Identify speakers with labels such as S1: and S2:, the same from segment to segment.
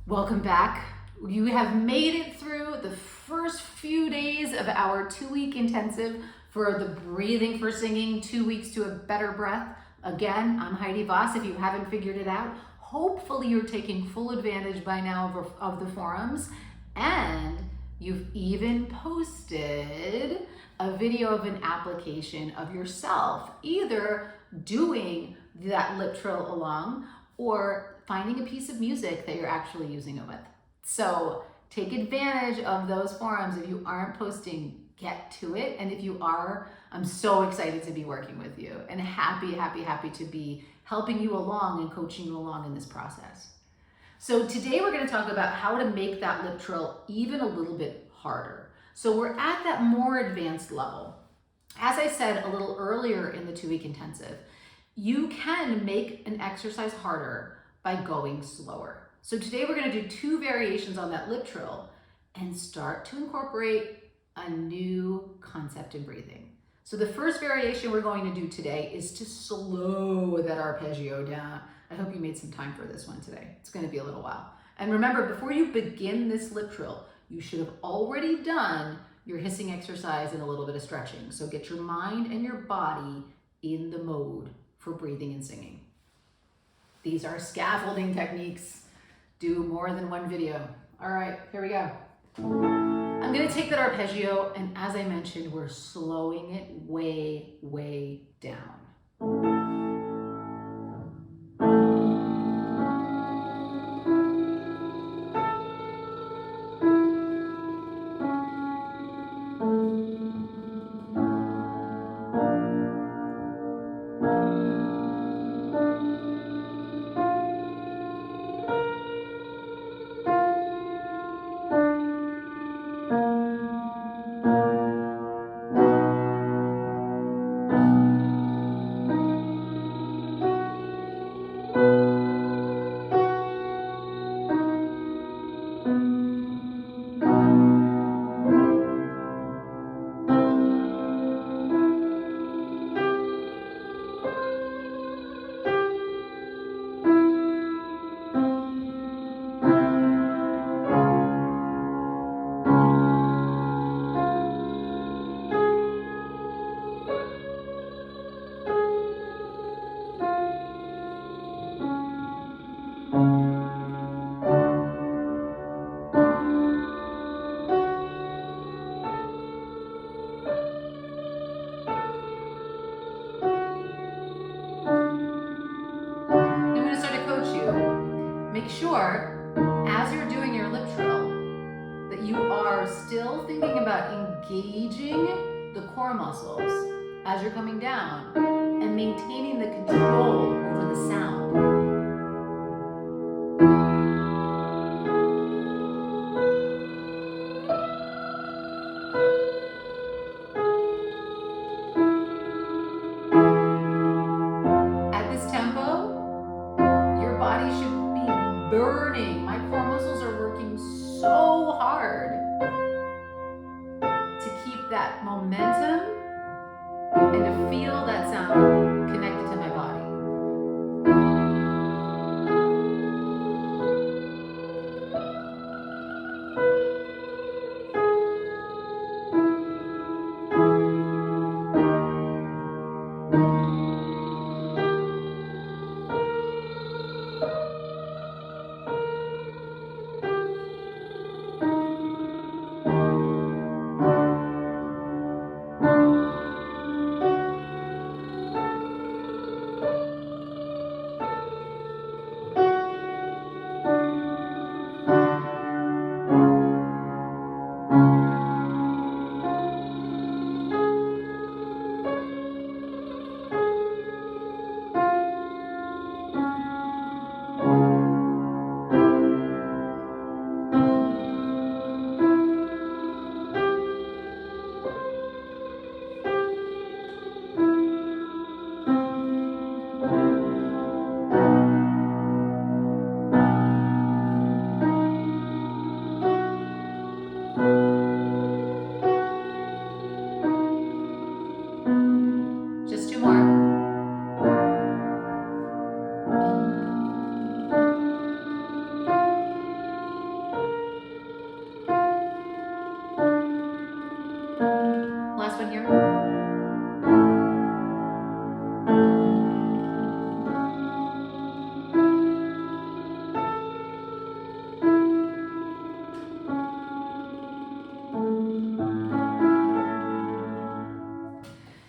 S1: Welcome back. You have made it through the first few days of our 2-week intensive for the Breathing for Singing, 2 weeks to a better breath. Again, I'm Heidi Voss. If you haven't figured it out, hopefully you're taking full advantage by now of the forums, and you've even posted a video of an application of yourself, either doing that Liptrill along or finding a piece of music that you're actually using it with. So take advantage of those forums. If you aren't posting, get to it. And if you are, I'm so excited to be working with you and happy to be helping you along and coaching you along in this process. So today we're going to talk about how to make that Liptrill even a little bit harder. So we're at that more advanced level. As I said a little earlier in the 2-week intensive, you can make an exercise harder by going slower. So today we're going to do 2 variations on that Liptrill and start to incorporate a new concept in breathing. So the first variation we're going to do today is to slow that arpeggio down. I hope you made some time for this one today. It's going to be a little while. And remember, before you begin this Liptrill, you should have already done your hissing exercise and a little bit of stretching. So get your mind and your body in the mode for breathing and singing. These are scaffolding techniques. Do more than one video. All right, here we go. I'm gonna take that arpeggio, and as I mentioned, we're slowing it way down. Make sure, as you're doing your Liptrill, that you are still thinking about engaging the core muscles as you're coming down and maintaining the control over the sound. At this tempo, your body should burning. My core muscles are working so hard to keep that momentum and to feel that sound connected to my body.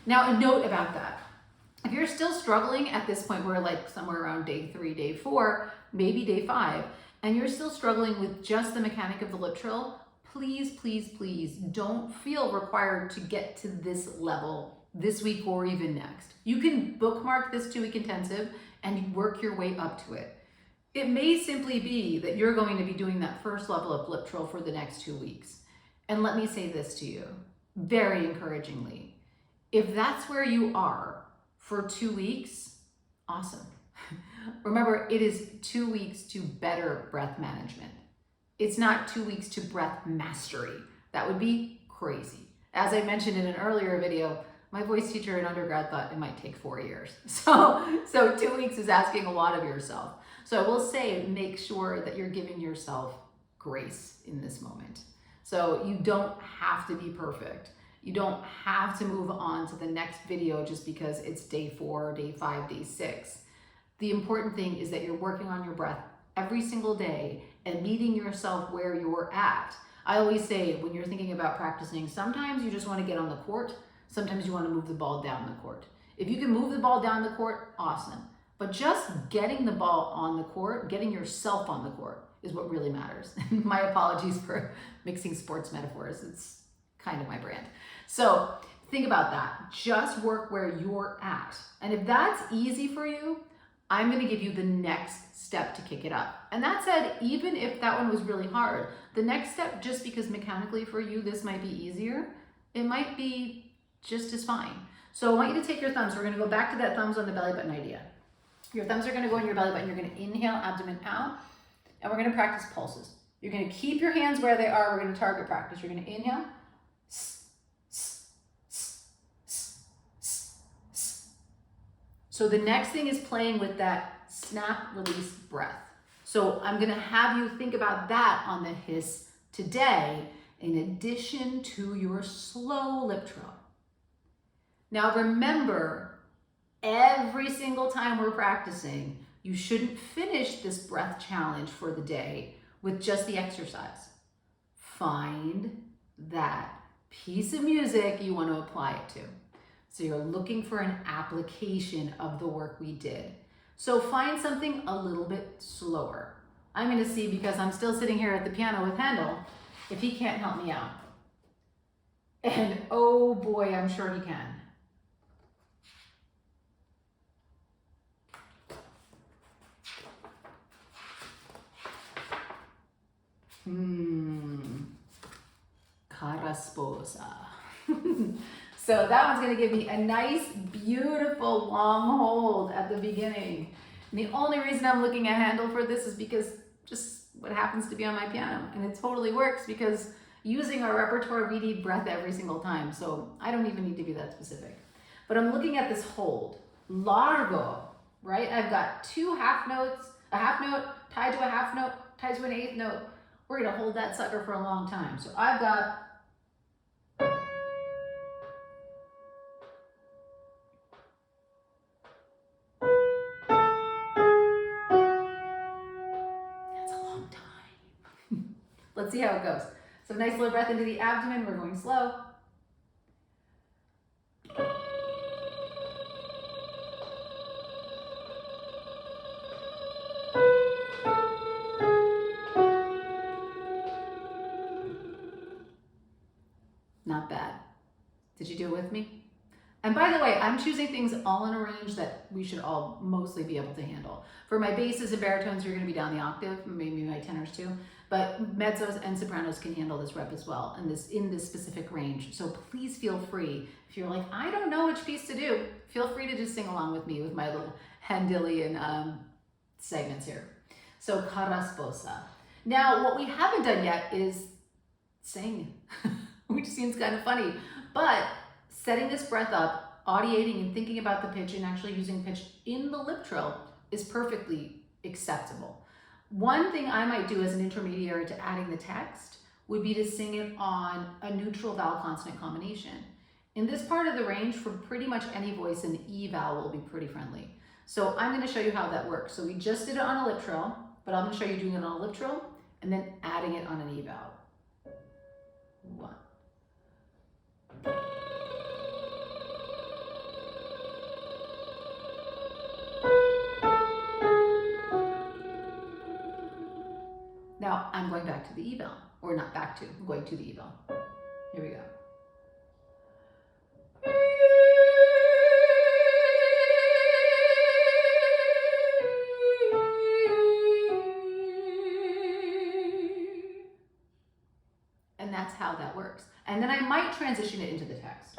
S1: Now, a note about that. If you're still struggling at this point, we're like somewhere around day 3, day 4, maybe day 5, and you're still struggling with just the mechanic of the Liptrill, please, please, please don't feel required to get to this level this week or even next. You can bookmark this 2-week intensive and work your way up to it. It may simply be that you're going to be doing that first level of Liptrill for the next 2 weeks. And let me say this to you, very encouragingly. If that's where you are for 2 weeks, awesome. Remember, it is 2 weeks to better breath management. It's not 2 weeks to breath mastery. That would be crazy. As I mentioned in an earlier video, my voice teacher in undergrad thought it might take 4 years. So 2 weeks is asking a lot of yourself. So I will say, make sure that you're giving yourself grace in this moment. So you don't have to be perfect. You don't have to move on to the next video just because it's day 4, day 5, day 6. The important thing is that you're working on your breath every single day and meeting yourself where you're at. I always say, when you're thinking about practicing, sometimes you just want to get on the court. Sometimes you want to move the ball down the court. If you can move the ball down the court, awesome. But just getting the ball on the court, getting yourself on the court is what really matters. My apologies for mixing sports metaphors. It's kind of my brand. So think about that. Just work where you're at. And if that's easy for you, I'm going to give you the next step to kick it up. And that said, even if that one was really hard, the next step, just because mechanically for you this might be easier, it might be just as fine. So I want you to take your thumbs. We're going to go back to that thumbs on the belly button idea. Your thumbs are going to go in your belly button. You're going to inhale, abdomen out, and we're going to practice pulses. You're going to keep your hands where they are. We're going to target practice. You're going to inhale. So the next thing is playing with that snap, release breath. So I'm going to have you think about that on the hiss today, in addition to your slow Liptrill. Now remember, every single time we're practicing, you shouldn't finish this breath challenge for the day with just the exercise. Find that piece of music you want to apply it to. So you're looking for an application of the work we did. So find something a little bit slower. I'm going to see, because I'm still sitting here at the piano with Handel, if he can't help me out. And oh boy, I'm sure he can. Cara sposa. So that one's going to give me a nice, beautiful, long hold at the beginning. And the only reason I'm looking at Handel for this is because just what happens to be on my piano. And it totally works because using our repertoire, we need breath every single time. So I don't even need to be that specific. But I'm looking at this hold. Largo, right? I've got 2 half notes, a half note tied to a half note, tied to an 8th note. We're going to hold that sucker for a long time. So I've got... Let's see how it goes. So nice low breath into the abdomen. We're going slow. Not bad. Did you do it with me? And by the way, I'm choosing things all in a range that we should all mostly be able to handle. For my basses and baritones, you're going to be down the octave, maybe my tenors too. But mezzos and sopranos can handle this rep as well, and in this specific range. So please feel free. If you're like, I don't know which piece to do, feel free to just sing along with me with my little Handelian segments here. So cara sposa. Now, what we haven't done yet is sing, which seems kind of funny, but setting this breath up, audiating and thinking about the pitch and actually using pitch in the Liptrill is perfectly acceptable. One thing I might do as an intermediary to adding the text would be to sing it on a neutral vowel consonant combination. In this part of the range, for pretty much any voice, an E vowel will be pretty friendly. So I'm going to show you how that works. So we just did it on a Liptrill, but I'm going to show you doing it on a Liptrill and then adding it on an E vowel. 1. I'm going back to the eval, or not back to, I'm going to the eval. Here we go. And that's how that works. And then I might transition it into the text.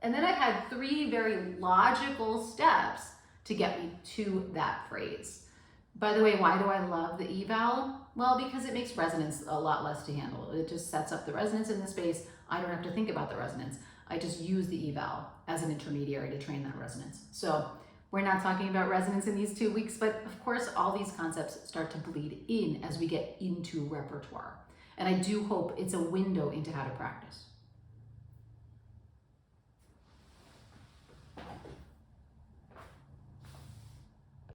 S1: And then I've had 3 very logical steps to get me to that phrase. By the way, why do I love the eval? Well, because it makes resonance a lot less to handle. It just sets up the resonance in the space. I don't have to think about the resonance. I just use the eval as an intermediary to train that resonance. So we're not talking about resonance in these 2 weeks, but of course, all these concepts start to bleed in as we get into repertoire. And I do hope it's a window into how to practice.